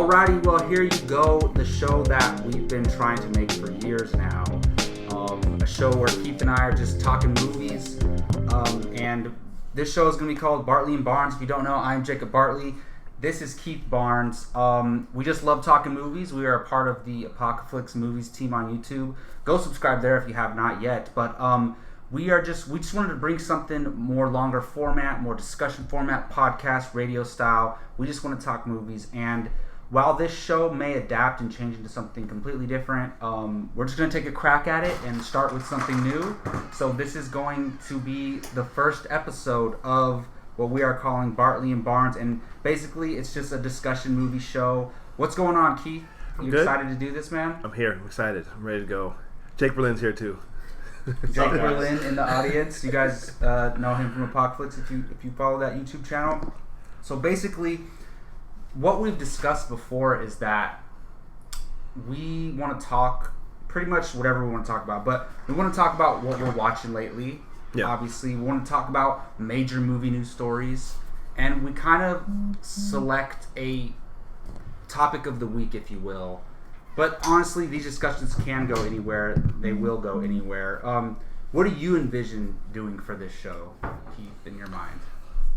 Alrighty, well here you go, the show that we've been trying to make for years now. A show where Keith and I are just talking movies, and this show is going to be called Bartley Barnes. If you don't know, I'm Jacob Bartley. This is Keith Barnes. We just love talking movies. We are a part of the Apocalypse Movies team on YouTube. Go subscribe there if you have not yet. But we just wanted to bring something more longer format, more discussion format, podcast, radio style. We just want to talk movies. And while this show may adapt and change into something completely different, we're just going to take a crack at it and start with something new. So this is going to be the first episode of what we are calling Bartley and Barnes. And basically, it's just a discussion movie show. What's going on, Keith? You excited to do this, man? I'm here. I'm excited. I'm ready to go. Jake Berlin's here, too. Jake Berlin in the audience. You guys know him from Apocalypse if you follow that YouTube channel. So basically, what we've discussed before is that we want to talk pretty much whatever we want to talk about, but we want to talk about what we're watching lately. Yeah. Obviously, we want to talk about major movie news stories, and we kind of select a topic of the week, if you will. But honestly, these discussions can go anywhere. They will go anywhere. What do you envision doing for this show, Keith, in your mind?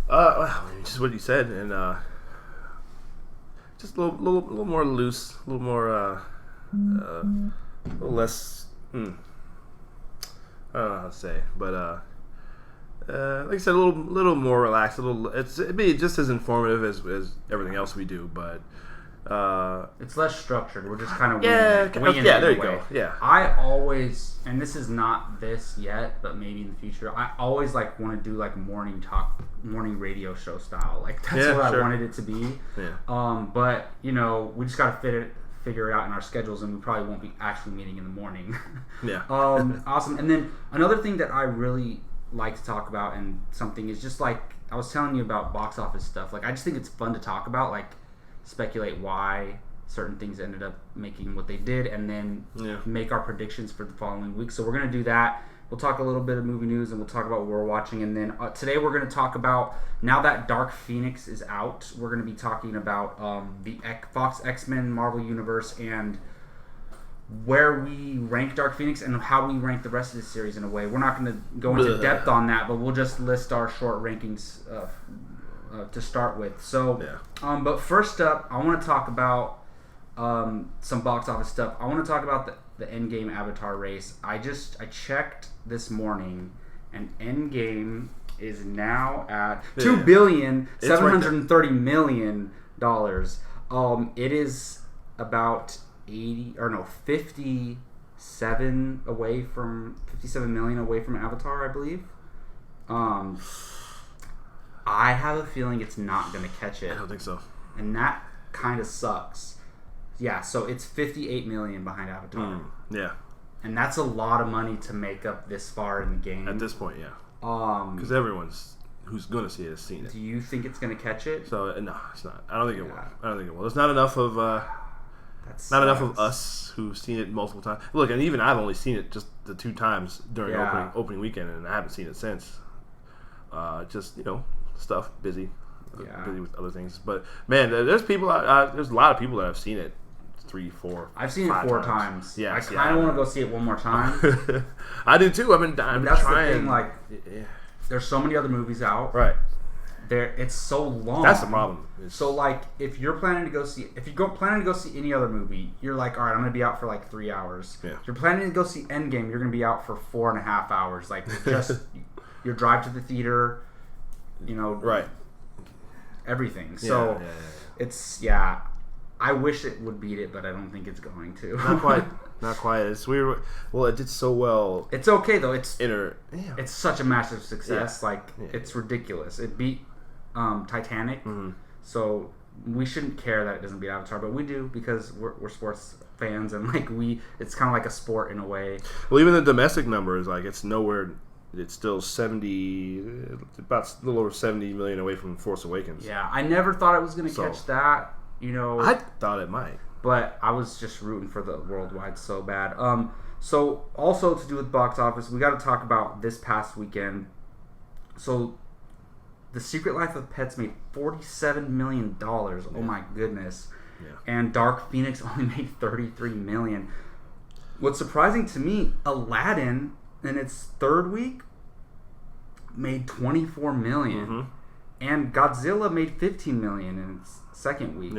Well, just what you said, and just a little more loose, a little more, a little less. I don't know how to say, but like I said, a little more relaxed. It'd be just as informative as everything else we do, but it's less structured. We're just kind of winging it. There you go. Yeah. I always, and this is not this yet, but maybe in the future, I always want to do morning radio show style. That's what I wanted it to be. Yeah. But we just got to figure it out in our schedules, and we probably won't be actually meeting in the morning. Yeah. Awesome. And then another thing that I really like to talk about, and something is just I was telling you about box office stuff. I just think it's fun to talk about, speculate why certain things ended up making what they did, and then make our predictions for the following week. So we're going to do that. We'll talk a little bit of movie news, and we'll talk about what we're watching. And then today we're going to talk about, now that Dark Phoenix is out, we're going to be talking about the Fox X-Men Marvel Universe and where we rank Dark Phoenix and how we rank the rest of the series in a way. We're not going to go into depth on that, but we'll just list our short rankings to start with. So, but first up, I want to talk about some box office stuff. I want to talk about the Endgame Avatar race. I checked this morning, and Endgame is now at $2,730,000,000. It is about 57 million away from Avatar, I believe. I have a feeling it's not going to catch it. I don't think so. And that kind of sucks. Yeah, so it's 58 million behind Avatar. Yeah. And that's a lot of money to make up this far in the game. At this point, yeah. Because everyone's who's going to see it has seen it. Do you think it's going to catch it? So no, it's not. I don't think it will. There's not enough of enough of us who've seen it multiple times. Look, and even I've only seen it just the 2 times during opening weekend, and I haven't seen it since. Just stuff, busy with other things. But man, there's people. There's a lot of people that have seen it 3, 4. I've seen it 4 times. Yeah, I kind of want to go see it one more time. I do too. I'm that's trying. The thing. There's so many other movies out. Right. It's so long. That's the problem. So if you're planning to go see, planning to go see any other movie, you're like, all right, I'm gonna be out for 3 hours. Yeah. If you're planning to go see Endgame, you're gonna be out for 4.5 hours. Just your drive to the theater. Right. Everything. So it's I wish it would beat it, but I don't think it's going to. Not quite. Not quite. It's weird. Well, it did so well. It's okay though. It's such a massive success. Yeah. It's ridiculous. It beat Titanic. Mm-hmm. So we shouldn't care that it doesn't beat Avatar, but we do because we're sports fans, and it's kind of like a sport in a way. Well, even the domestic numbers, it's nowhere. It's still about a little over 70 million away from Force Awakens. Yeah, I never thought it was going to catch that. I thought it might, but I was just rooting for the worldwide so bad. So also to do with box office, we got to talk about this past weekend. So The Secret Life of Pets made $47 million. Oh my goodness. and Dark Phoenix only made $33 million. What's surprising to me, Aladdin in its third week made $24 million, and Godzilla made $15 million in its second week,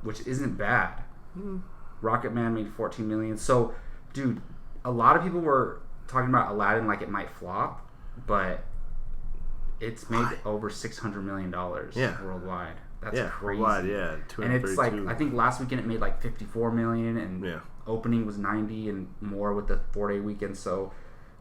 which isn't bad. Rocketman made $14 million. So, dude, a lot of people were talking about Aladdin like it might flop, but it's made over $600 million worldwide. That's crazy. Worldwide, and it's like, I think last weekend it made like $54 million, and opening was $90 and more with the 4-day weekend. So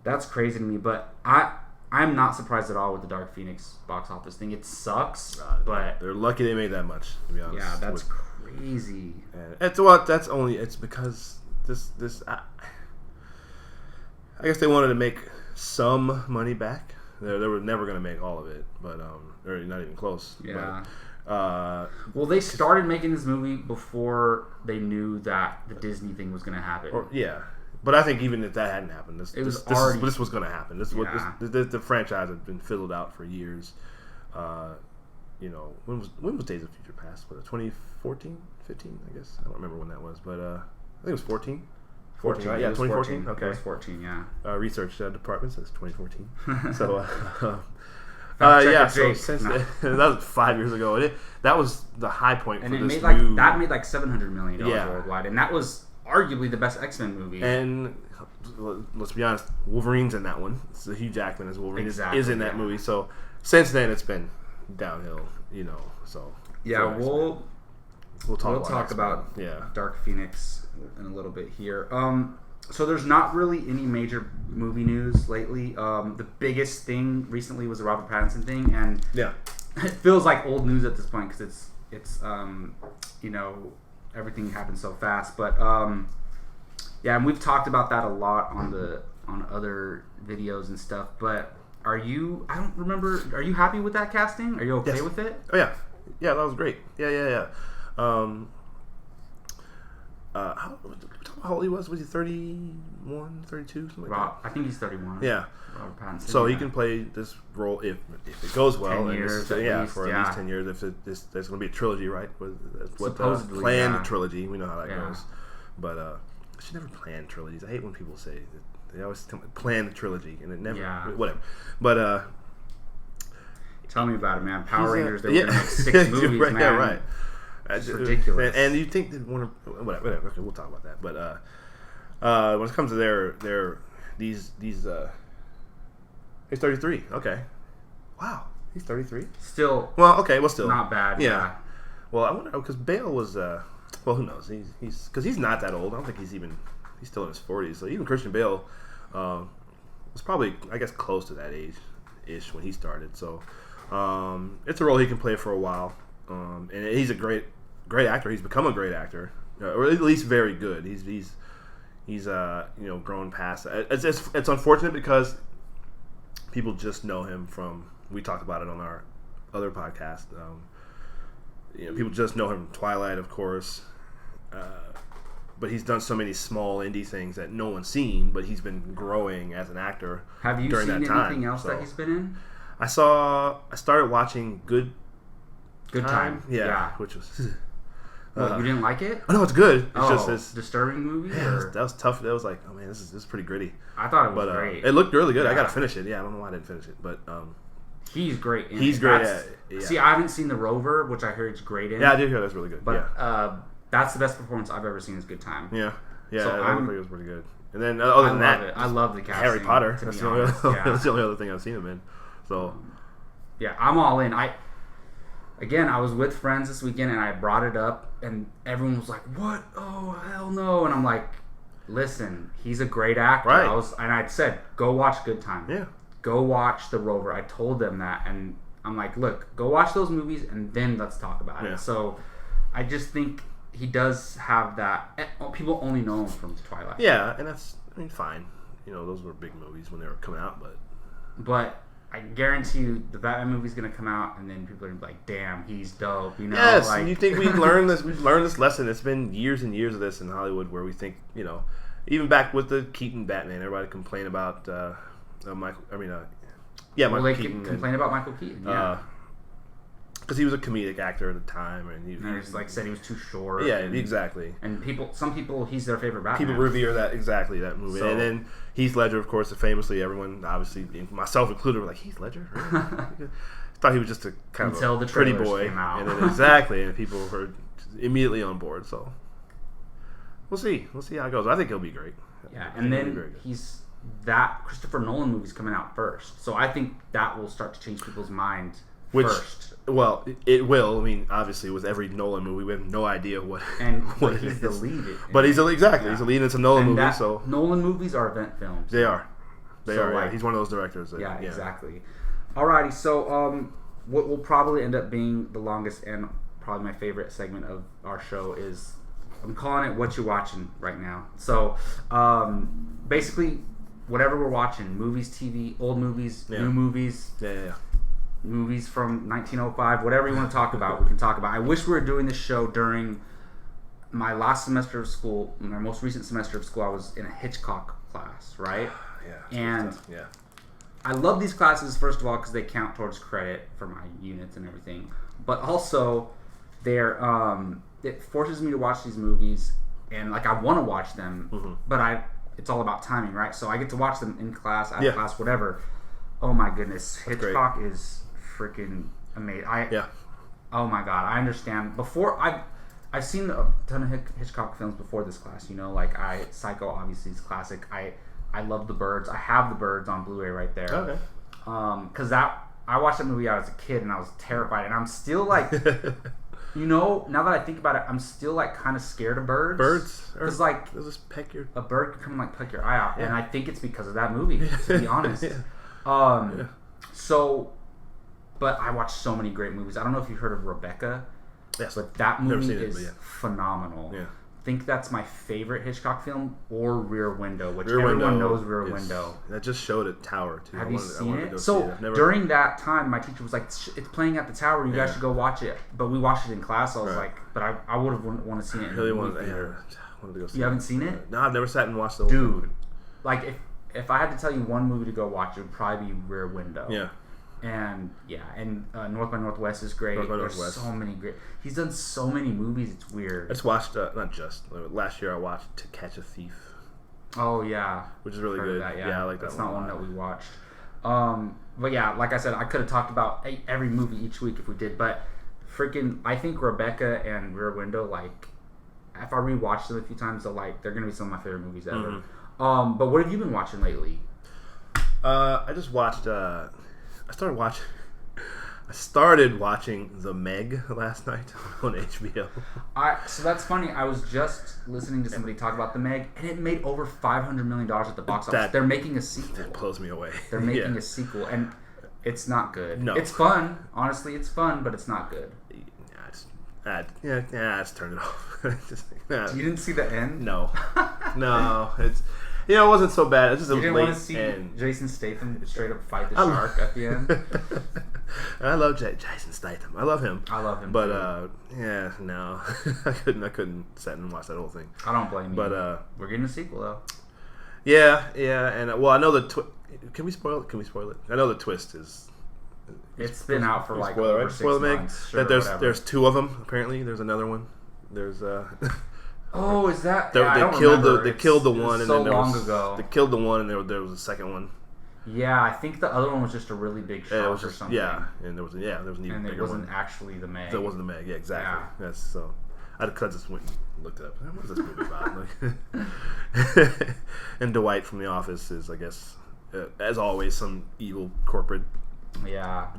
that's crazy to me. But I'm not surprised at all with the Dark Phoenix box office thing. It sucks, but they're lucky they made that much, to be honest. Yeah, that's crazy. And it's because this I guess they wanted to make some money back. They were never going to make all of it, but they're not even close. Yeah. But, well, they started making this movie before they knew that the Disney thing was going to happen. But I think even if that hadn't happened, this was going to happen. The franchise had been fiddled out for years. When was Days of Future Past? Was it 2014, 15? I guess I don't remember when that was, but I think it was 14. 14, right? Yeah, 2014. Okay, it was 14. Yeah. Research department says 2014. So. So since that was 5 years ago, that was the high point and for this that made like $700 million worldwide, and that was arguably the best X-Men movie. And let's be honest, Wolverine's in that one. So Hugh Jackman as Wolverine is in that movie. So since then, it's been downhill. So we'll talk about Yeah. Dark Phoenix in a little bit here. So there's not really any major movie news lately. The biggest thing recently was the Robert Pattinson thing, and it feels like old news at this point because it's everything happened so fast. But and we've talked about that a lot on other videos and stuff. But I don't remember. Are you happy with that casting? Are you okay with it? Oh yeah, that was great. Yeah. How old he was? Was he 31, 32, something like that? I think he's 31. Yeah. Robert Pattinson. So he can play this role if it goes well. 10 years, for at least 10 years. If there's going to be a trilogy, right? Supposedly, planned trilogy. We know how that goes. But I should never plan trilogies. I hate when people say that. They always plan the trilogy, and it never. Whatever. But tell me about it, man. Power Rangers. They were going to make 6 movies, right, man. Yeah, right. It's ridiculous. And you think that whatever. Okay, we'll talk about that. But when it comes to these he's 33. Okay. Wow. He's 33. Still. Well, okay. Well, still not bad. Yeah. Well, I wonder because Bale was. Well, who knows? He's because he's not that old. I don't think he's still in his 40s. So even Christian Bale was probably, I guess, close to that age ish when he started. So it's a role he can play for a while. And he's a great actor. He's become a great actor, or at least very good. He's grown past that. It's unfortunate because people just know him from. We talked about it on our other podcast. People just know him from Twilight, of course, but he's done so many small indie things that no one's seen. But he's been growing as an actor. Have you during seen that time. anything else that he's been in? I started watching Good Time. Yeah. Which was. You didn't like it? Oh, no, it's good. It's just this disturbing movie. Yeah, that was tough. That was like, oh man, this is pretty gritty. I thought it was great. It looked really good. I gotta finish it. Yeah, I don't know why I didn't finish it, but he's great. He's great at it. Yeah. See, I haven't seen The Rover, which I heard he's great in. Yeah, I did hear that's really good. But that's the best performance I've ever seen. Is Good Time. Yeah. I think it was pretty good. And then other than that, I love the casting. Harry Potter. That's the only other thing I've seen him in. So yeah, I'm all in. I was with friends this weekend and I brought it up and everyone was like, "What? Oh, hell no!" And I'm like, "Listen, he's a great actor." Right. I said, "Go watch Good Time. Yeah. Go watch The Rover." I told them that, and I'm like, "Look, go watch those movies and then let's talk about it." So, I just think he does have that. People only know him from Twilight. Yeah, and that's fine. Those were big movies when they were coming out, but I guarantee you the Batman movie's gonna come out and then people are gonna be like, "Damn, he's dope." Yes, you think we've learned this? We've learned this lesson. It's been years and years of this in Hollywood where we think, even back with the Keaton Batman, everybody complained about Michael. Michael they Keaton. Complain about Michael Keaton. Yeah. because he was a comedic actor at the time, and he just like said he was too short. Yeah, exactly. And some people, he's their favorite Batman. People revere that movie. So, and then Heath Ledger, of course, famously, everyone, obviously, myself included, were like, Heath Ledger? Really? Thought he was just a kind of a pretty boy. Came out. And then, exactly, and people were immediately on board. So we'll see how it goes. I think he'll be great. Yeah, and then Christopher Nolan movie's coming out first, so I think that will start to change people's mind first. Well, it will. I mean, obviously, with every Nolan movie, we have no idea what he's the lead. But he's he's a lead in some Nolan movies. So Nolan movies are event films. They are. Yeah. He's one of those directors. Yeah, exactly. Alrighty, so what will probably end up being the longest and probably my favorite segment of our show is, I'm calling it What You Watching right now. So basically, whatever we're watching, movies, TV, old movies, new movies, movies from 1905, whatever you want to talk about, we can talk about. I wish we were doing this show during my last semester of school, my most recent semester of school. I was in a Hitchcock class, right? And I love these classes, first of all, because they count towards credit for my units and everything. But also, it forces me to watch these movies, and like I want to watch them, but it's all about timing, right? So I get to watch them in class, out of class, whatever. Oh my goodness, Hitchcock is freaking amazing. Oh my god, I understand. Before I've seen a ton of Hitchcock films before this class. Like Psycho obviously is classic. I love The Birds. I have The Birds on Blu-ray right there. Okay. Because I watched that movie when I was a kid and I was terrified, and I'm still like, now that I think about it, I'm still like kind of scared of birds. Because like they'll just peck a bird can come and like peck your eye out, and I think it's because of that movie. To be honest. So, but I watched so many great movies. I don't know if you've heard of Rebecca. Yes. But that movie is phenomenal. Yeah. I think that's my favorite Hitchcock film, or Rear Window, which everyone knows Rear Window. That just showed at Tower, too. Have you seen it? So, during that time, my teacher was like, it's playing at the Tower, you guys should go watch it. But we watched it in class, so I was like, but I would have wanted to see it in the movie theater. wanted to go see. You haven't seen it? No, I've never sat and watched the whole thing. Dude, like if I had to tell you one movie to go watch, it would probably be Rear Window. Yeah. And North by Northwest is great. There's so many great. He's done so many movies. It's weird. I just watched last year. I watched To Catch a Thief. Oh yeah, which is really good. That, I like that. That's not one that we watched. But yeah, like I said, I could have talked about every movie each week if we did. But I think Rebecca and Rear Window, like, if I rewatch them a few times, they're gonna be some of my favorite movies ever. Mm-hmm. But what have you been watching lately? I just watched. I started watching The Meg last night on HBO. So that's funny. I was just listening to somebody talk about The Meg, and it made over $500 million at the box office. They're making a sequel. That blows me away. They're making a sequel, and it's not good. No. It's fun. Honestly, it's fun, but it's not good. Let's turn it off. You didn't see the end? No. It's... it wasn't so bad. It's just you didn't want to see Jason Statham straight up fight the shark at the end? I love Jason Statham. I love him. But too. No, I couldn't sit and watch that whole thing. I don't blame you. But we're getting a sequel though. Yeah, and I know the. Can we spoil it? I know the twist is. It's been out for like spoiler, over right? 6 Spoiler months. Sure, that there's 2 of them apparently. There's another one. There's Oh, is that? They killed the one, and so then long ago. They killed the one, and there was a second one. Yeah, I think the other one was just a really big shark or something. Yeah, and there was an even bigger one. And it wasn't actually the Meg. That wasn't the Meg. Yeah, exactly. Yeah. That's so. I just went and looked it up. What is this movie about? And Dwight from The Office is, I guess, as always, some evil corporate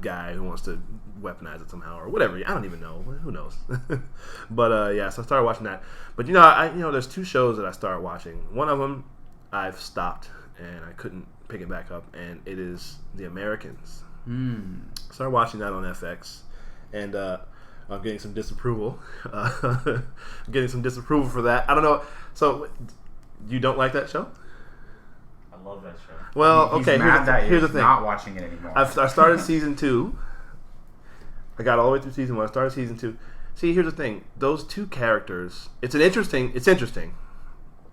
guy who wants to weaponize it somehow or whatever. I don't even know. Who knows? But so I started watching that. But there's 2 shows that I started watching. One of them I've stopped and I couldn't pick it back up, and it is The Americans. Started watching that on FX, and I'm getting some disapproval. I'm getting some disapproval for that. I don't know. So you don't like that show? I love that show. Well, he's okay. Mad here's the thing. Not watching it anymore. I started season 2. I got all the way through season 1. I started season 2. See, here's the thing. Those 2 characters. It's interesting.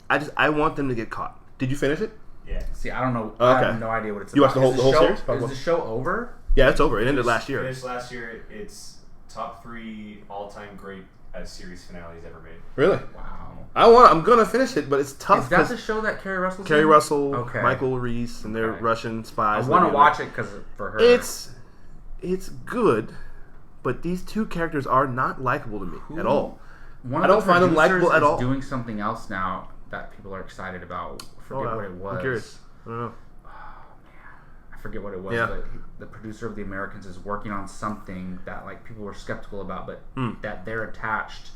I want them to get caught. Did you finish it? Yeah. See, I don't know. Okay. I have no idea what it's you about. You watched the whole series? Is the show over? Yeah, it's over. It ended last year. Finished last year. It's top 3 all-time great series finales ever made. Really? Wow. I'm gonna finish it, but it's tough. Is that the show that Carrie Russell's Carrie in? Russell, Okay. Michael Reese, and they're Russian spies. I want to watch it because for her. It's good, but these two characters are not likable to me at all. One I don't find them likable at all. Doing something else now that people are excited about. Forget what it was. I'm curious. I don't know. I forget what it was, but the producer of The Americans is working on something that like people were skeptical about, but that they're attached.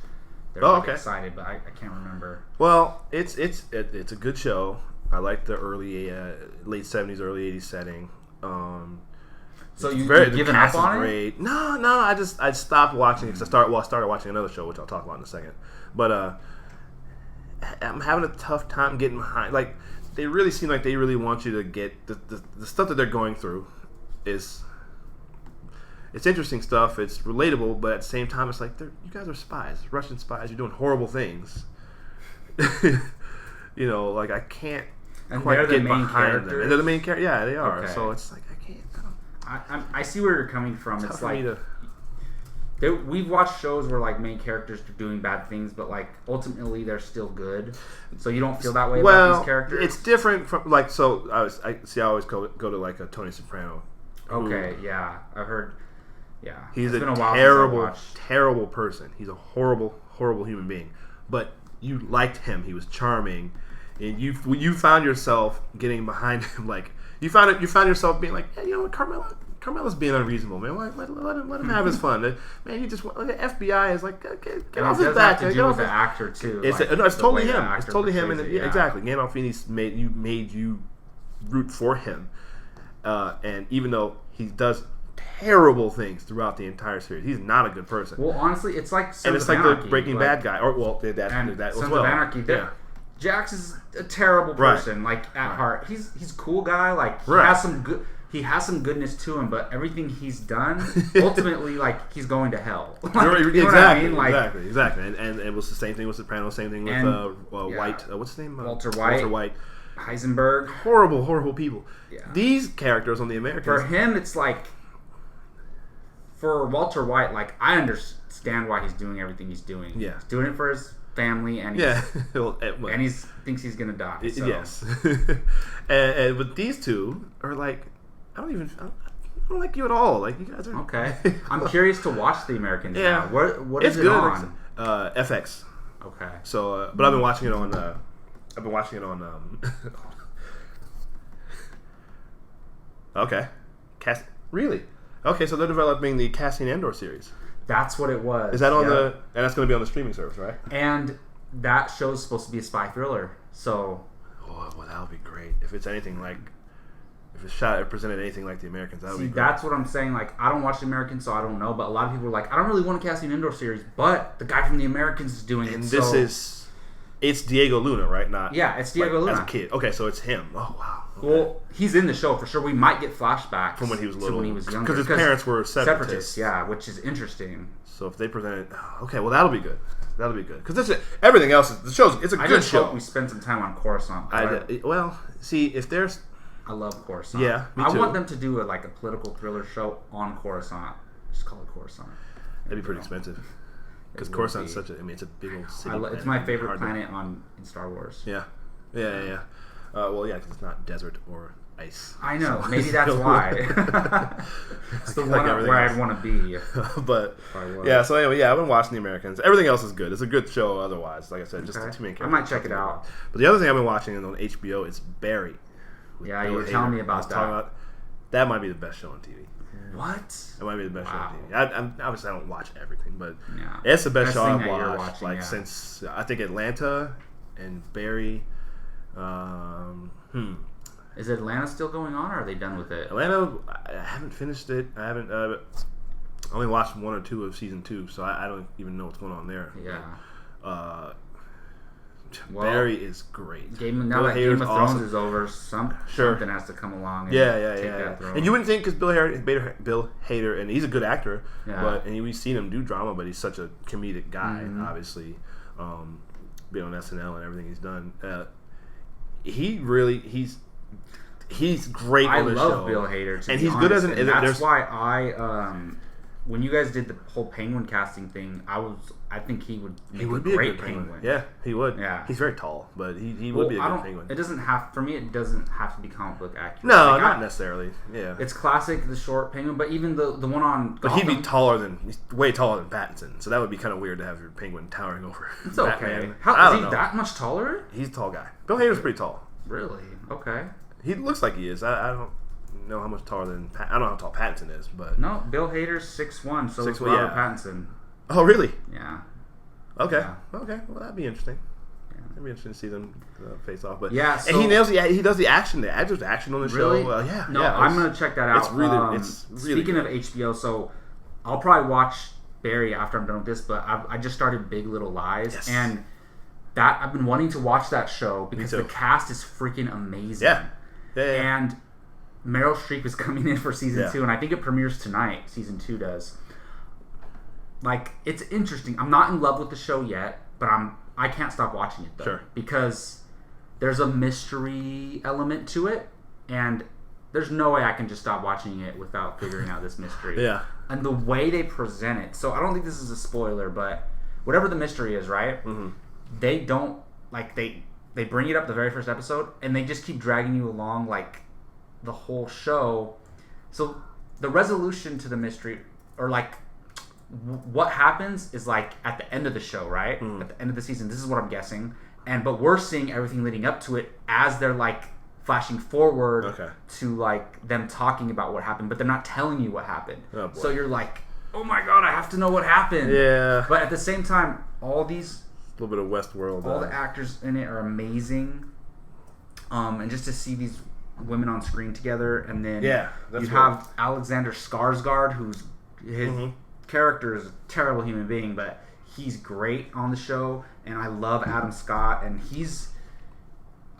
They're excited, but I can't remember. Well, it's a good show. I like the early late 70s, early 80s setting. So you've given up on it? No. I stopped watching it because I started watching another show, which I'll talk about in a second. But I'm having a tough time getting behind. Like, they really seem like they really want you to get the stuff that they're going through is. It's interesting stuff. It's relatable, but at the same time, it's like you guys are spies, Russian spies. You're doing horrible things. Like I can't quite get behind them. And they're the main character. Yeah, they are. Okay. So it's like I can't. I see where you're coming from. It's like we've watched shows where like main characters are doing bad things, but like ultimately they're still good. So you don't feel that way about these characters. It's different from like so. I always go to like a Tony Soprano. Okay, yeah, I've heard. Yeah, he's a terrible person. He's a horrible human being. But you liked him. He was charming, and you found yourself getting behind him. Like you found yourself being like, hey, you know what, Carmela's being unreasonable, man. Let him have his fun. Man, you just the FBI is like, get off his back. It has to do with the actor too. It's totally him. It's totally him. And exactly, Gandolfini's made you root for him, and even though he does terrible things throughout the entire series. He's not a good person. Well, honestly, it's like Sons of Anarchy, the Breaking Bad guy, or that Sons as well. of Anarchy. Jax is a terrible person. Like at heart, he's a cool guy. Like he has some goodness to him, but everything he's done, ultimately, like he's going to hell. Like, you know what I mean? Like, exactly. And it was the same thing with Soprano. Same thing with White. What's his name? Walter White. Heisenberg. Horrible people. Yeah. These characters on The Americans. For him, it's like. For Walter White, like I understand why he's doing everything he's doing. Yeah, he's doing it for his family, and and he thinks he's gonna die. So. Yes, and but these two are like, I don't like you at all. Like you guys are okay. I'm curious to watch The Americans. Now. What is it on? FX. Okay. So, but I've been watching it on. Okay, really. Okay, so they're developing the Cassian Andor series. That's what it was. Is that on the... And that's going to be on the streaming service, right? And that show's supposed to be a spy thriller, so... Oh, well, that would be great. If it's anything like... If it's shot or presented anything like The Americans, that would be great. That's what I'm saying. Like, I don't watch The Americans, so I don't know, but a lot of people are like, I don't really want a Cassian Andor series, but the guy from The Americans is doing it, and this is... It's Diego Luna, right? Yeah, it's Diego Luna. As a kid. Okay, so it's him. Oh, wow. Okay. Well, he's in the show for sure. We might get flashbacks from when he was little, when he was younger, because his parents were separatists. Yeah, which is interesting. So if they present it, okay, well that'll be good. That'll be good because everything else. The show's it's a good show. I hope we spend some time on Coruscant. Well, see if there's. I love Coruscant. Yeah, me too. I want them to do a political thriller show on Coruscant. Just call it Coruscant. That'd be pretty expensive. Because Coruscant is it's a big old city. It's my favorite planet in Star Wars. Yeah. Well, yeah, because it's not desert or ice. I know. So maybe that's why. It's the one where I'd want to be. But yeah. So anyway, I've been watching The Americans. Everything else is good. It's a good show. Otherwise, like I said, just the two main characters. I might check it out. But the other thing I've been watching on HBO is Barry. Yeah, you were telling me about that. That might be the best show on TV. What? It might be the best show on TV. Obviously, I don't watch everything, but it's the best show I've watched. Since I think Atlanta and Barry. Is Atlanta still going on, or are they done with it? Atlanta, I haven't finished it. I haven't. I only watched 1 or 2 of season 2, so I don't even know what's going on there. Yeah. Barry is great. Now that Game of Thrones is over, something has to come along. And take that throne. And you wouldn't think because Bill Hader, and he's a good actor, and we've seen him do drama, but he's such a comedic guy. Obviously, being on SNL and everything he's done, he's great on the show. I love Bill Hader, and he's good as an. That's why I when you guys did the whole Penguin casting thing, I think he would make a great Penguin. Yeah, he would. Yeah. He's very tall, but he would be a good Penguin. It doesn't have, for me, it doesn't have to be comic book accurate. No, like, not necessarily. Yeah. It's classic, the short Penguin, but even the one on Gotham. But he'd be way taller than Pattinson, so that would be kind of weird to have your Penguin towering over It's Batman. okay. Is he that much taller? He's a tall guy. Bill Hader's pretty tall. Really? Okay. He looks like he is. I don't know how much taller than I don't know how tall Pattinson is, but no, Bill Hader's 6'1", so is Robert Pattinson. Oh, really? Yeah. Okay. Yeah. Okay. Well, that'd be interesting. It'd be interesting to see them face off. But yeah, so, and he nails. He does the action. There's action on the show. Yeah. No, yeah, I'm gonna check that out. It's really. Speaking of HBO, so I'll probably watch Barry after I'm done with this. But I just started Big Little Lies, and that I've been wanting to watch that show because the cast is freaking amazing. Yeah. And Meryl Streep is coming in for season 2, and I think it premieres tonight. Season 2 does. Like, it's interesting. I'm not in love with the show yet, but I can't stop watching it though. Sure. Because there's a mystery element to it, and there's no way I can just stop watching it without figuring out this mystery. Yeah. And the way they present it. So I don't think this is a spoiler, but whatever the mystery is, right? Mm-hmm. They don't like they bring it up the very first episode, and they just keep dragging you along like the whole show. So the resolution to the mystery, or like what happens, is like at the end of the show, right? At the end of the season. This is what I'm guessing. But we're seeing everything leading up to it as they're like flashing forward to like them talking about what happened, but they're not telling you what happened. Oh, boy. So you're like, oh my god, I have to know what happened. Yeah. But at the same time, all these a little bit of Westworld. All the actors in it are amazing. And just to see these women on screen together, and then you have Alexander Skarsgård, who's his character is a terrible human being, but he's great on the show, and I love Adam Scott, and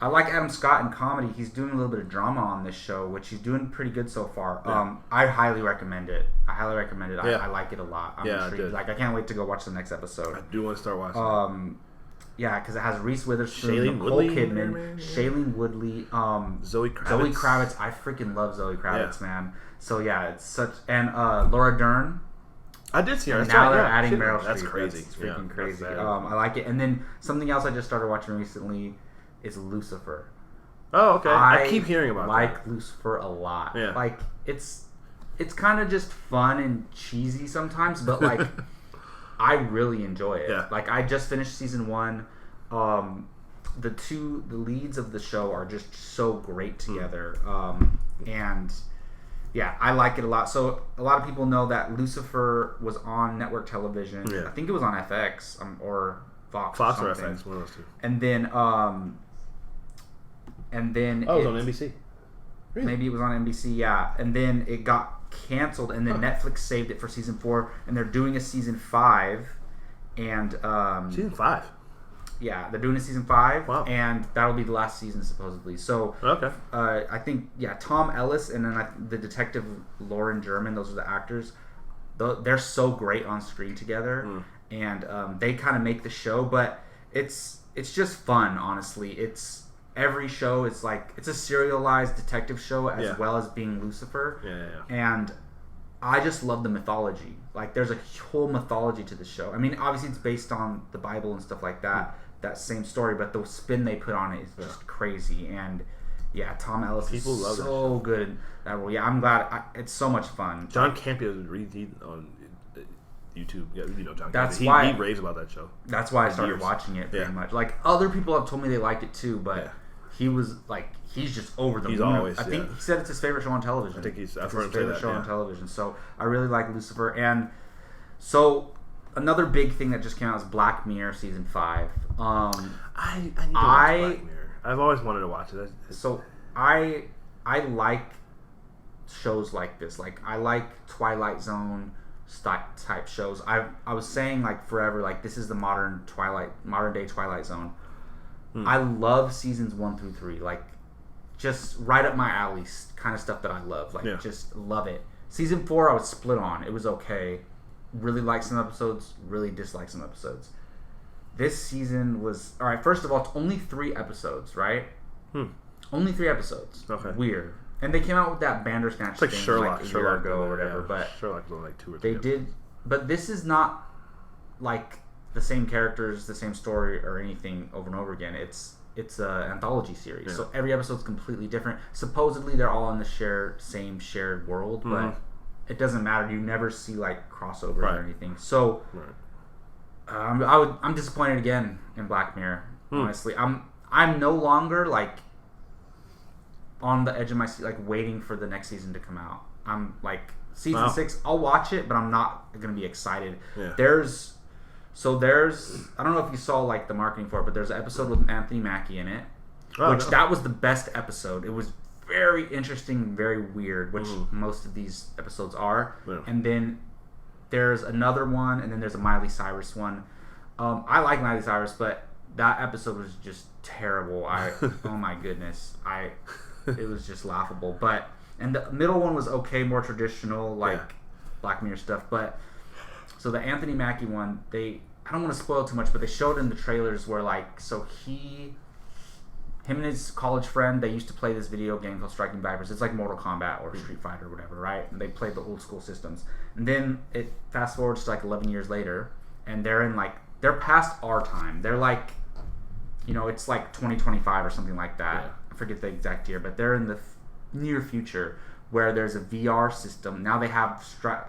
I like Adam Scott in comedy. He's doing a little bit of drama on this show, which he's doing pretty good so far. I highly recommend it. I like it a lot. I'm intrigued. Like, I can't wait to go watch the next episode. I do want to start watching. Yeah, because it has Reese Witherspoon, Shailene Nicole Woodley, Kidman, Shailene Woodley, Zoe Kravitz. Zoe Kravitz. I freaking love Zoe Kravitz, man. So yeah, it's such, and Laura Dern. I did see her. And now they're adding Meryl Streep. That's crazy. That's freaking crazy. I like it. And then something else I just started watching recently is Lucifer. Oh, okay. I keep hearing about that. Lucifer a lot. Yeah. Like, it's kind of just fun and cheesy sometimes, but like I really enjoy it. Yeah. Like, I just finished season 1. The leads of the show are just so great together. And yeah, I like it a lot. So a lot of people know that Lucifer was on network television. Yeah. I think it was on FX or Fox or something. FX, one of those two. And then it was on NBC. Really? Maybe it was on NBC, yeah. And then it got canceled, and then Netflix saved it for season 4, and they're doing a season 5. And season 5. Yeah, they're doing a season 5, wow. And that'll be the last season supposedly. So I think Tom Ellis and then the detective Lauren German, those are the actors. They're so great on screen together, and they kind of make the show. But it's just fun, honestly. Every show is like, it's a serialized detective show as well as being Lucifer. Yeah. And I just love the mythology. Like, there's a whole mythology to the show. I mean, obviously it's based on the Bible and stuff like that. That same story, but the spin they put on it is just crazy. And yeah, Tom Ellis is so good at that role. Yeah, I'm glad. It's so much fun. John Campea on YouTube. Yeah, you know John Campea. He raves about that show. That's why I started watching it pretty much. Like, other people have told me they liked it too, but he was like, he's just over the moon. I think he said it's his favorite show on television. I think I've heard him say that. Favorite show on television. So I really like Lucifer. And so another big thing that just came out is Black Mirror season 5. I need to watch Black Mirror. I've always wanted to watch it. So I like shows like this. Like, I like Twilight Zone type shows. I was saying, like, forever, like, this is the modern day Twilight Zone. I love seasons 1 through 3. Like, just right up my alley kind of stuff that I love. Like, just love it. Season 4 I was split on. It was okay. Really liked some episodes, really disliked some episodes. This season was... Alright, first of all, it's only 3 episodes, right? Only 3 episodes. Okay. Weird. And they came out with that Bandersnatch It's like thing Sherlock, like a year ago or whatever. But Sherlock was like 2 or 3. They did, but this is not like the same characters, the same story, or anything over and over again. It's an anthology series, so every episode's completely different. Supposedly, they're all in the same shared world, but it doesn't matter. You never see like crossovers or anything. So, I'm disappointed again in Black Mirror. Honestly, I'm no longer like on the edge of my seat, like waiting for the next season to come out. I'm like season 6. I'll watch it, but I'm not gonna be excited. Yeah. There's I don't know if you saw like the marketing for it, but there's an episode with Anthony Mackie in it, that was the best episode. It was very interesting, very weird, which most of these episodes are. Yeah. And then there's another one, and then there's a Miley Cyrus one. I like Miley Cyrus, but that episode was just terrible. Oh my goodness, it was just laughable. And the middle one was okay, more traditional, like Black Mirror stuff. But so the Anthony Mackie one, I don't want to spoil too much, but they showed in the trailers where like, so him and his college friend, they used to play this video game called Striking Vipers. It's like Mortal Kombat or Street Fighter or whatever, right? And they played the old school systems. And then it fast forwards to like 11 years later, and they're past our time. They're like, it's like 2025 or something like that. Yeah. I forget the exact year, but they're in the near future where there's a VR system. Now they have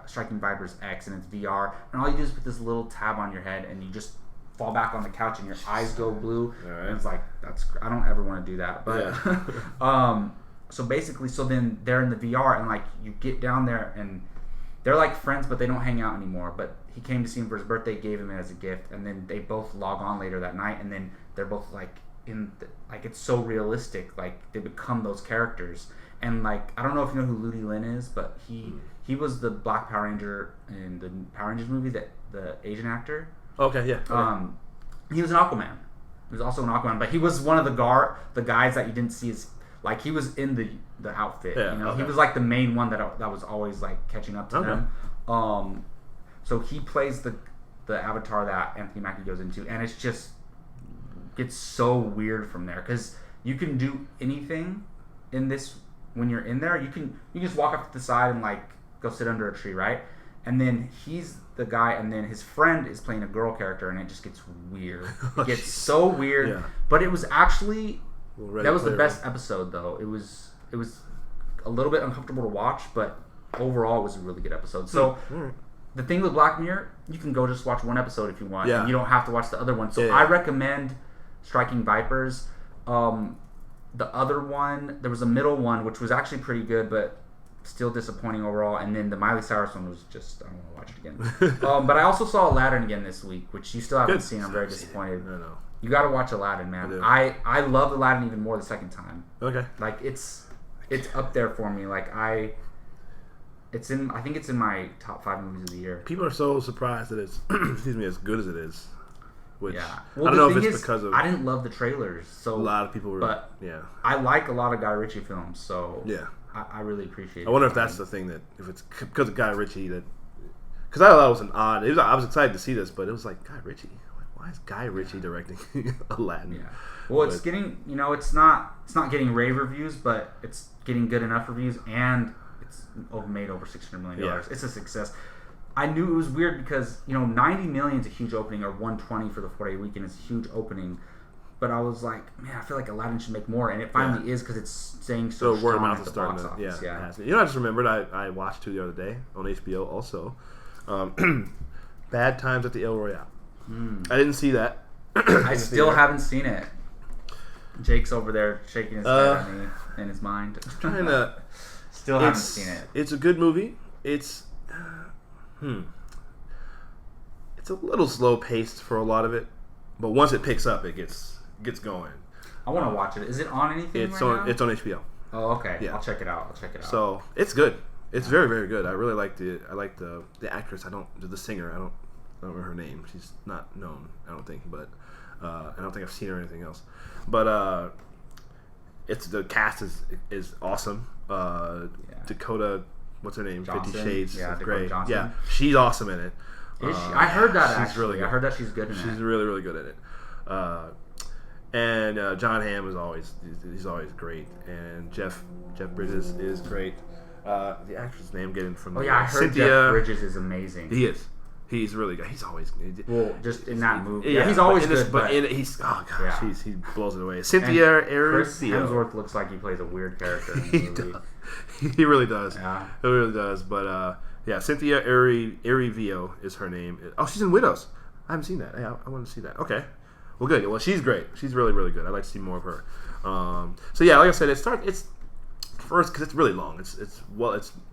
Striking Vipers X, and it's VR, and all you do is put this little tab on your head, and you just fall back on the couch, and your eyes go blue. Right. And it's like, I don't ever want to do that. But so basically, then they're in the VR, and like you get down there, and they're like friends, but they don't hang out anymore. But he came to see him for his birthday, gave him it as a gift, and then they both log on later that night, and then they're both like it's so realistic, like they become those characters. And like, I don't know if you know who Ludi Lin is, but he was the Black Power Ranger in the Power Rangers movie, the Asian actor. Okay, yeah. He was an Aquaman. He was also an Aquaman, but he was one of the guys that you didn't see like he was in the outfit. He was like the main one that was always like catching up to them. So he plays the avatar that Anthony Mackie goes into, and it's just gets so weird from there because you can do anything in this. When you're in there, you can just walk up to the side and like go sit under a tree, right? And then he's the guy, and then his friend is playing a girl character, and it just gets weird. It gets so weird. Yeah. But it was actually that was the best episode, though. It was a little bit uncomfortable to watch, but overall it was a really good episode. So the thing with Black Mirror, you can go just watch one episode if you want, and you don't have to watch the other one. So I recommend Striking Vipers. The other one, there was a middle one, which was actually pretty good, but still disappointing overall. And then the Miley Cyrus one was just, I don't want to watch it again. But I also saw Aladdin again this week, which you still haven't seen. I'm very disappointed. No. You got to watch Aladdin, man. I loved Aladdin even more the second time. Okay. Like it's up there for me. Like I think it's in my top 5 movies of the year. People are so surprised that it's as good as it is. Which, well, I don't know if it's because of... I didn't love the trailers, so... A lot of people were... But I like a lot of Guy Ritchie films, so... Yeah. I really appreciate it. I wonder if that's the thing, that if it's because of Guy Ritchie that... Because I thought it was an odd... I was excited to see this, but it was like, Guy Ritchie? Why is Guy Ritchie directing Aladdin? Yeah. Well, it's getting... it's not getting rave reviews, but it's getting good enough reviews, and it's made over $600 million. Yeah. It's a success. I knew it was weird because, $90 million is a huge opening, or $120 for the 4-day weekend is a huge opening. But I was like, man, I feel like Aladdin should make more, and it finally is because it's staying so strong word of mouth at is the box starting office. I just remembered I watched 2 the other day on HBO also. Bad Times at the El Royale. I didn't see that. I still haven't seen it. Jake's over there shaking his head at me in his mind. Trying to... Still haven't seen it. It's a good movie. It's a little slow paced for a lot of it, but once it picks up, it gets going. I want to watch it. Is it on anything now? It's on HBO. Oh, okay. Yeah. I'll check it out. So it's good. It's very, very good. I really like the actress. The singer. I don't remember her name. She's not known, I don't think, but I don't think I've seen her or anything else. But the cast is awesome. Dakota, what's her name? Johnson. 50 Shades of Grey. Johnson. Yeah, she's awesome in it. Is she? I heard that actually. Really good. I heard that she's good in it. She's really, really good at it. And John Hamm is always great, and Jeff Bridges is great. The actress name getting from I heard Cynthia Jeff Bridges is amazing. He is. He's really good. He's always just in that movie. Yeah, he's always good. But he's he blows it away. Cynthia Erivo. Chris Hemsworth looks like he plays a weird character in the movie. He really does. Yeah, he really does. But Cynthia Erivo is her name. Oh, she's in Widows. I haven't seen that. Hey, I want to see that. Okay. Well, good. Well, she's great. She's really, really good. I'd like to see more of her. Like I said, it's first because it's really long. It's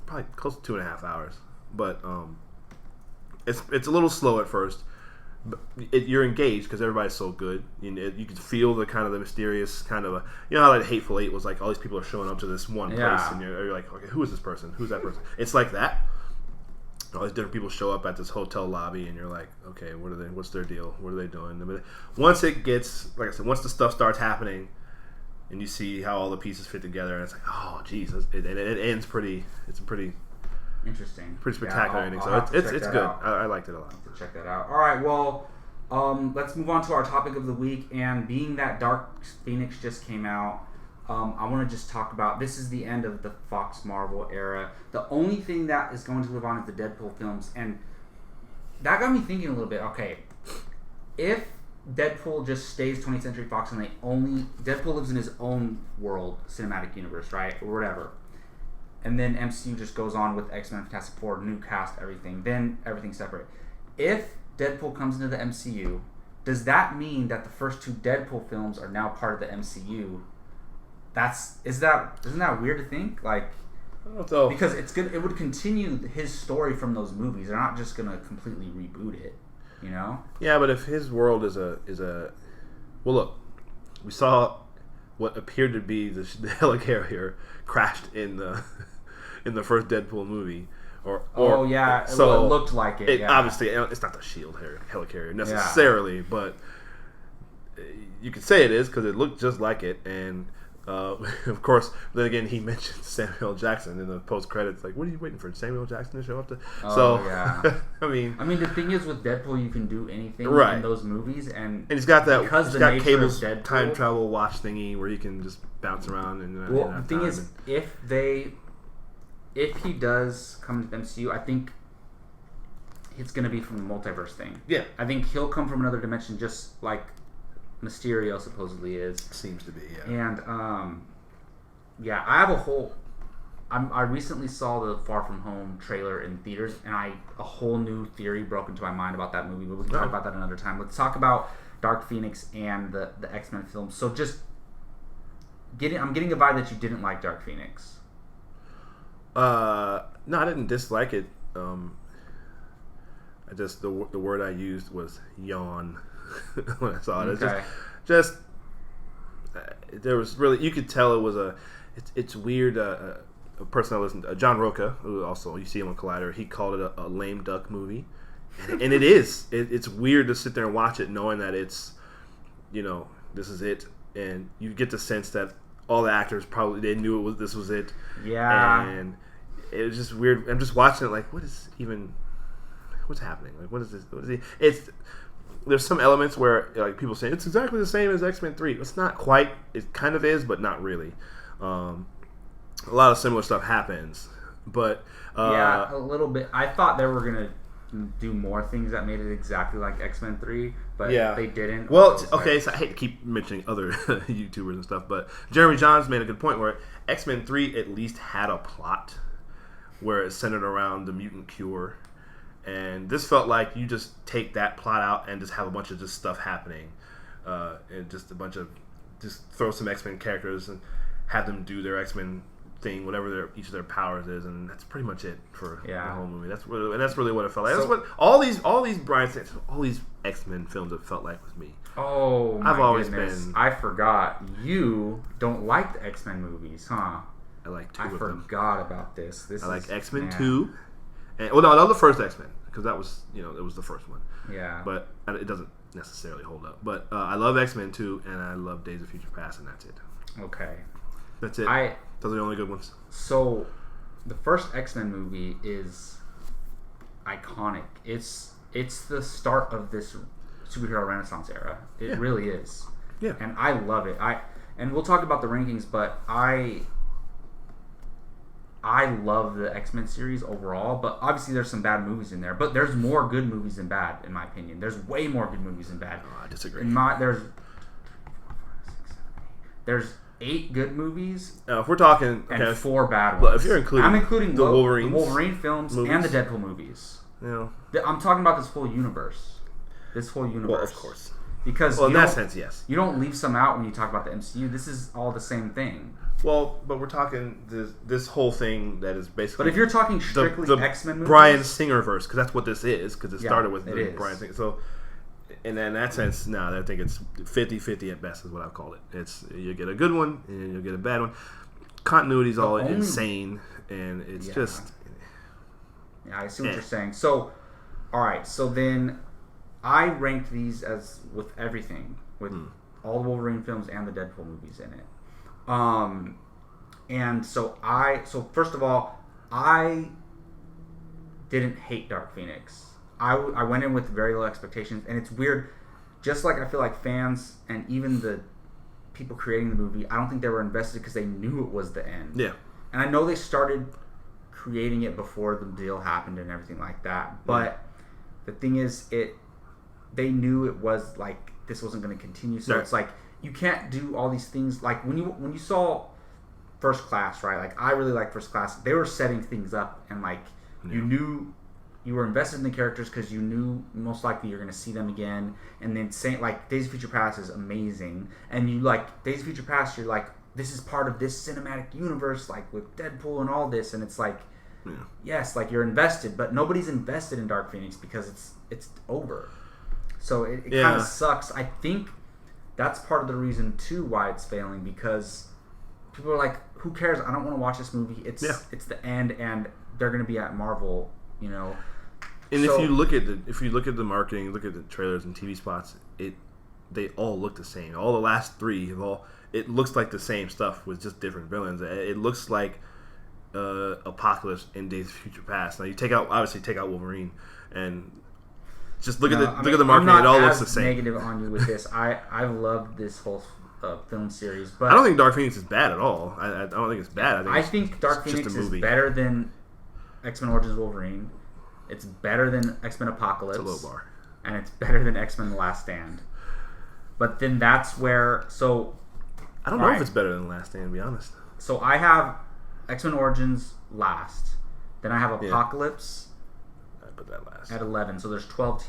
probably close to 2.5 hours, but it's a little slow at first. But you're engaged because everybody's so good. You can feel the kind of the mysterious kind of how like Hateful Eight was like all these people are showing up to this one place and you're like, okay, who is this person? Who's that person? It's like that. All these different people show up at this hotel lobby, and you're like, okay, what's their deal? What are they doing? But once it gets, like I said, once the stuff starts happening, and you see how all the pieces fit together, and it's like, oh, geez, and it ends pretty. It's a pretty interesting, pretty spectacular ending. So it's good. I liked it a lot. I'll have to check that out. All right, well, let's move on to our topic of the week. And being that Dark Phoenix just came out, I want to just talk about, this is the end of the Fox Marvel era. The only thing that is going to live on is the Deadpool films, and that got me thinking a little bit. Okay, if Deadpool just stays 20th Century Fox and Deadpool lives in his own world, cinematic universe, right, or whatever, and then MCU just goes on with X-Men, Fantastic Four, new cast, everything, then everything's separate. If Deadpool comes into the MCU, does that mean that the first 2 Deadpool films are now part of the MCU? Isn't that weird to think? Like, I don't know though. Because it would continue his story from those movies. They're not just gonna completely reboot it, you know? Yeah, but if his world is a well, look, we saw what appeared to be the helicarrier crashed in the first Deadpool movie. It looked like it. Obviously, it's not the Shield helicarrier necessarily, but you could say it is because it looked just like it. And of course, then again, he mentioned Samuel Jackson in the post credits. Like, what are you waiting for? Samuel Jackson to show up? I mean, the thing is with Deadpool, you can do anything in those movies, and he's got that. Because he's got Cable's time travel watch thingy where he can just bounce around. And the thing is, if he does come to the MCU, I think it's going to be from the multiverse thing. Yeah, I think he'll come from another dimension, just like Mysterio supposedly is. Seems to be, yeah. And I have a whole. I recently saw the Far From Home trailer in theaters, and a whole new theory broke into my mind about that movie. But we can talk about that another time. Let's talk about Dark Phoenix and the X-Men films. So I'm getting a vibe that you didn't like Dark Phoenix. No, I didn't dislike it. I just the word I used was yawn when I saw it. Okay. Just there was really, you could tell it was it's weird. A person I listened to, John Roca, who also you see him on Collider, he called it a lame duck movie, and it is. It's weird to sit there and watch it knowing that it's, this is it, and you get the sense that all the actors probably they knew this was it. Yeah. And it was just weird. I'm just watching it like, what's happening? Like, what is this? There's some elements where like people say it's exactly the same as X-Men 3. It's not quite. It kind of is, but not really. A lot of similar stuff happens, but a little bit. I thought they were gonna do more things that made it exactly like X-Men 3, but they didn't. Well, okay, so I hate to keep mentioning other YouTubers and stuff, but Jeremy Johns made a good point where X-Men 3 at least had a plot where it's centered around the mutant cure, and this felt like you just take that plot out and just have a bunch of just stuff happening, and just throw some X-Men characters and have them do their X-Men thing, whatever each of their powers is, and that's pretty much it for the whole movie. That's really what it felt like. That's what all these Brian said, all these X-Men films have felt like with me. Oh, I've always been. I forgot you don't like the X-Men movies, huh? I like two of them. I forgot about this. I like X-Men 2, and not the first X-Men because that was it was the first one. Yeah, but it doesn't necessarily hold up. But I love X-Men 2, and I love Days of Future Past, and that's it. Okay, that's it. Those are the only good ones. So, the first X-Men movie is iconic. It's the start of this superhero renaissance era. It really is. Yeah. And I love it. And we'll talk about the rankings, but I love the X-Men series overall, but obviously there's some bad movies in there. But there's more good movies than bad, in my opinion. There's way more good movies than bad. Oh, I disagree. There's 8 good movies. If we're talking, and 4 bad ones. Well, if you're including, I'm including the Wolverine films movies, and the Deadpool movies. Yeah. I'm talking about this whole universe. Well, of course. Because in that sense, yes. You don't leave some out when you talk about the MCU. This is all the same thing. Well, but we're talking this whole thing that is basically. But if you're talking strictly the X-Men movies, Bryan Singer verse, because that's what this is, because it started with the Bryan Singer. So, and in that sense, no, I think it's 50-50 at best is what I've called it. It's you get a good one and you get a bad one. Continuity's all insane, and it's just. Yeah, I see what you're saying. So, all right, so then I ranked these as with everything, with all the Wolverine films and the Deadpool movies in it. And so first of all, I didn't hate Dark Phoenix. I went in with very low expectations, and it's weird. Just like I feel like fans and even the people creating the movie, I don't think they were invested because they knew it was the end. Yeah. And I know they started creating it before the deal happened and everything like that. But the thing is, they knew it was like this wasn't going to continue. So it's like you can't do all these things. Like when you saw First Class, right? Like I really like First Class. They were setting things up, and like you knew. You were invested in the characters because you knew most likely you're going to see them again. And then saying like Days of Future Past is amazing, and you like Days of Future Past, you're like, this is part of this cinematic universe, like with Deadpool and all this, and it's like, yes, like you're invested, but nobody's invested in Dark Phoenix because it's over. So it kind of sucks. I think that's part of the reason too why it's failing, because people are like, who cares? I don't want to watch this movie. It's the end, and they're going to be at Marvel, you know. And if you look at the marketing, look at the trailers and TV spots, they all look the same. All the last 3 it looks like the same stuff with just different villains. It looks like Apocalypse in Days of Future Past. Now you take out Wolverine and just look at the marketing. It all looks the same. I'm not negative on you with this. I loved this whole film series, but I don't think Dark Phoenix is bad at all. I don't think it's bad. I think Dark Phoenix is better than X-Men Origins Wolverine. It's better than X-Men Apocalypse. It's a low bar. And it's better than X-Men The Last Stand. But then that's where... So I don't know if it's better than The Last Stand, to be honest. So I have X-Men Origins last. Then I have Apocalypse I put that last. at 11. So there's 12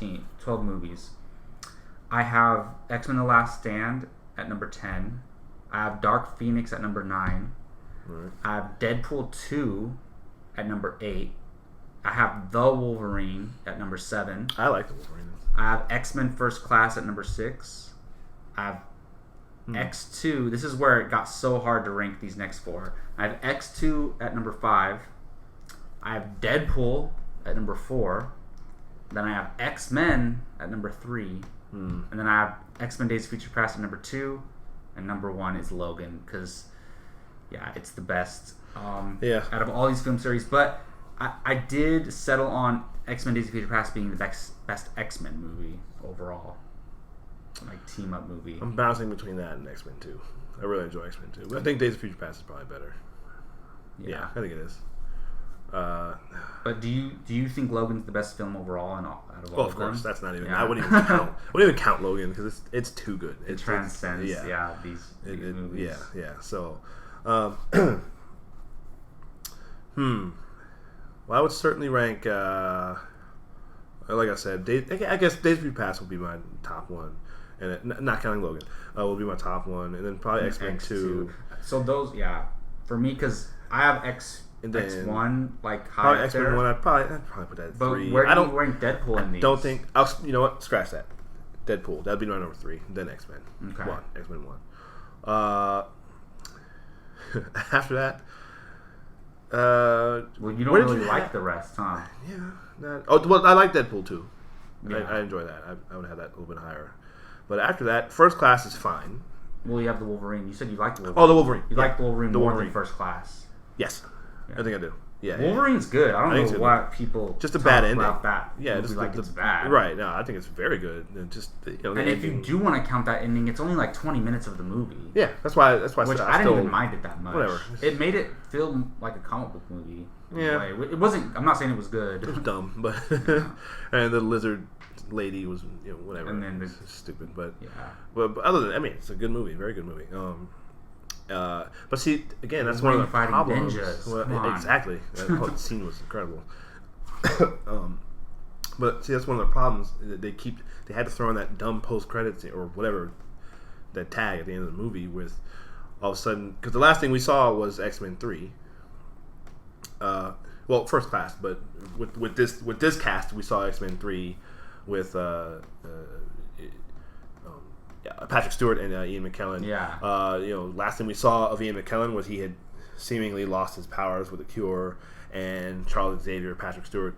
movies. I have X-Men The Last Stand at number 10. I have Dark Phoenix at number 9. Right. I have Deadpool 2 at number 8. I have The Wolverine at number 7. I like The Wolverine. I have X-Men First Class at number 6. I have X2. This is where it got so hard to rank these next 4. I have X2 at number 5. I have Deadpool at number 4. Then I have X-Men at number 3. And then I have X-Men Days of Future Past at number 2. And number 1 is Logan, because, it's the best out of all these film series. But I did settle on X-Men Days of Future Past being the best X-Men movie overall. Like, team-up movie. I'm bouncing between that and X-Men 2. I really enjoy X-Men 2. But I think Days of Future Past is probably better. Yeah, I think it is. But do you think Logan's the best film overall out of all of course, them? that's not even. I wouldn't even count. I wouldn't even count Logan because it's too good. It transcends. These movies. Yeah. So, well, I would certainly rank. Like I said, I guess Days of Future Past will be my top one, and not counting Logan, will be my top one, and then probably X-Men 2. So those, for me, because I have X1 like high probably up X-Men there. 1. I'd probably put that at 3. Where do you rank Deadpool in these? Don't think. You know what? Scratch that. Deadpool. That'd be my number 3. Then X-Men. Okay. 1. X-Men 1. After that. Well, you don't really like the rest, huh? Yeah. I like Deadpool too. Yeah. I enjoy that. I would have that a little bit higher. But after that, First Class is fine. Well, you have the Wolverine. You said you like the Wolverine. Oh, the Wolverine. You like the Wolverine more than First Class. Yes. I think I do. Yeah, Wolverine's good. I don't know why people just a bad ending. That just like it's bad. Right? No, I think it's very good. And just and if you do want to count that ending, it's only like 20 minutes of the movie. Yeah, that's why. Which I didn't even mind it that much. Whatever. It made it feel like a comic book movie. Yeah, it wasn't. I'm not saying it was good. It was dumb, but and the lizard lady was whatever. And then it's stupid, but But other than it's a good movie, very good movie. But see, again, that's one of the problems. Well, exactly. That scene was incredible. But see, that's one of the problems that they had to throw in that dumb post credits or whatever, that tag at the end of the movie with all of a sudden, because the last thing we saw was X-Men 3. Well, First Class, but with this cast, we saw X-Men 3 with Patrick Stewart and Ian McKellen. Yeah. Last thing we saw of Ian McKellen was he had seemingly lost his powers with a cure, and Charles Xavier, Patrick Stewart,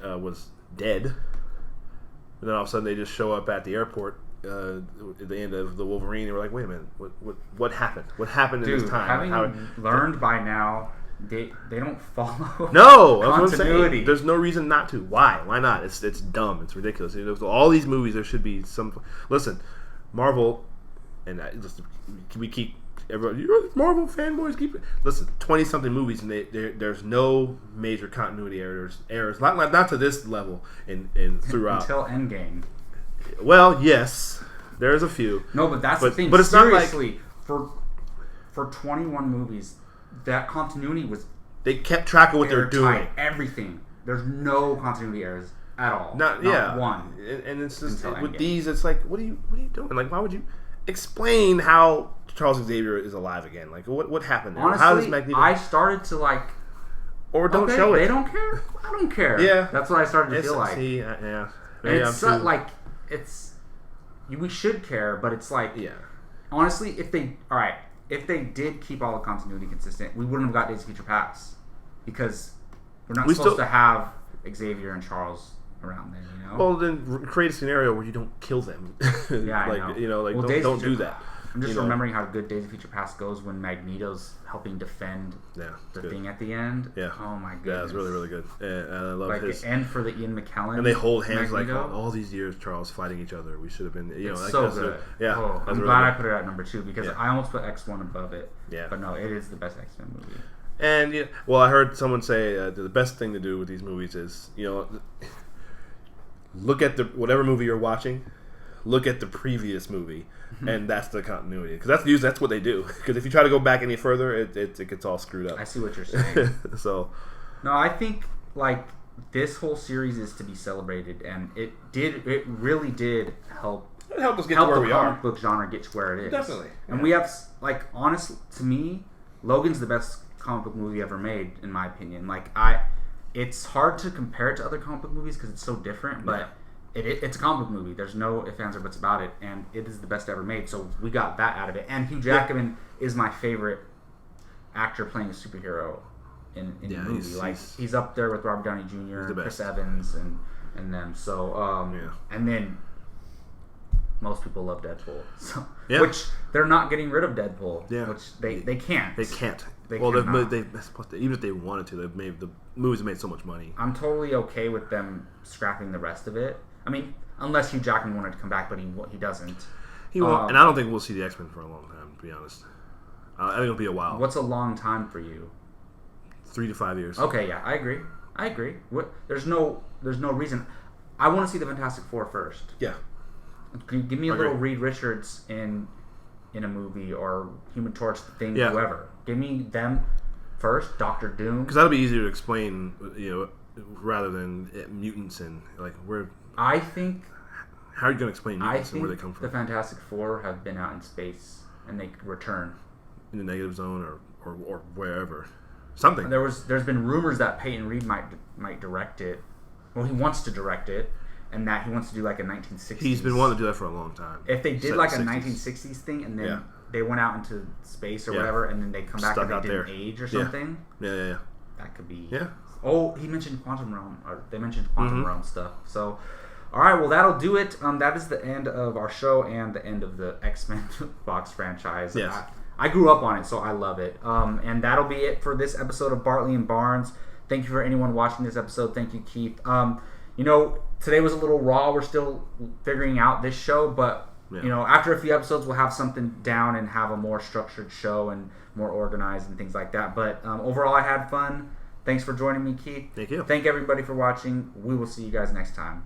was dead. And then all of a sudden they just show up at the airport at the end of the Wolverine, and we're like, wait a minute, what happened? What happened in this time? Having learned by now, they don't follow. No, continuity. That's what I'm saying. There's no reason not to. Why? Why not? It's dumb. It's ridiculous. All these movies, there should be some. Listen. Marvel, and we keep everybody. You're Marvel fanboys. Listen. 20-something movies, and there's no major continuity errors. Not to this level, and throughout until Endgame. Well, yes, there's a few. No, but that's the thing. But it's seriously not like for 21 movies, that continuity was. They kept track of what they're doing. Everything. There's no continuity errors. At all. Not one. And it's just with these, it's like, what are you doing? Like, why would you explain how Charles Xavier is alive again? Like, what happened there? Honestly, how does Magneto... I started to like, or don't show it. They don't care. I don't care. Yeah, that's what I started to feel like. Yeah, it's like we should care, but it's like, honestly, if they did keep all the continuity consistent, we wouldn't have got Days of Future Past, because we're not supposed to have Xavier and Charles around then, Well, then create a scenario where you don't kill them. Yeah, I know. Don't do that. I'm just remembering how good Days of Future Past goes when Magneto's helping defend the thing at the end. Yeah. Oh my goodness. Yeah, it's really, really good. And I love his. And for the Ian McKellen. And they hold hands Magneto. like all these years, Charles, fighting each other. We should have been. It's so good. I'm glad I put it at number 2 because I almost put X1 above it. Yeah. But no, it is the best X-Men movie. And I heard someone say the best thing to do with these movies is look at whatever movie you're watching, look at the previous movie, and that's the continuity. Because that's what they do. Because if you try to go back any further, it gets all screwed up. I see what you're saying. So, no, I think like this whole series is to be celebrated, and it really did help. It helped us get to where we are. The comic book genre get to where it is. Definitely. And we have honestly, to me, Logan's the best comic book movie ever made, in my opinion. It's hard to compare it to other comic book movies because it's so different, but it's a comic book movie. There's no ifs, ands, or buts about it, and it is the best ever made, so we got that out of it. And Hugh Jackman is my favorite actor playing a superhero in the movie. He's up there with Robert Downey Jr., Chris Evans, and them. So, and then most people love Deadpool, which they're not getting rid of Deadpool, which they can't. They can't. They even if they wanted to, the movies made so much money. I'm totally okay with them scrapping the rest of it. I mean, unless Hugh Jackman wanted to come back, but he doesn't. He won't, and I don't think we'll see the X-Men for a long time, to be honest. I think it'll be a while. What's a long time for you? 3 to 5 years. Okay, yeah, I agree. There's no reason. I want to see the Fantastic Four first. Yeah. Give me a little Reed Richards in a movie, or Human Torch, Thing, whoever. Give me them first. Doctor Doom. Because that'll be easier to explain, rather than mutants and where. I think. How are you going to explain mutants and where they come from? The Fantastic Four have been out in space and they return in the negative zone or wherever. Something. There's been rumors that Peyton Reed might direct it. Well, he wants to direct it. And that he wants to do like a 1960s. He's been wanting to do that for a long time. If they did like a 1960s thing, and then they went out into space or whatever, and then they come back and they didn't age or something. Yeah. That could be. Yeah. Oh, he mentioned Quantum Realm, or they mentioned Quantum Realm stuff. So, all right, well that'll do it. That is the end of our show and the end of the X-Men box franchise. Yes. I grew up on it, so I love it. And that'll be it for this episode of Bartley and Barnes. Thank you for anyone watching this episode. Thank you, Keith. Today was a little raw. We're still figuring out this show, but after a few episodes, we'll have something down and have a more structured show and more organized and things like that. But overall, I had fun. Thanks for joining me, Keith. Thank you. Thank everybody for watching. We will see you guys next time.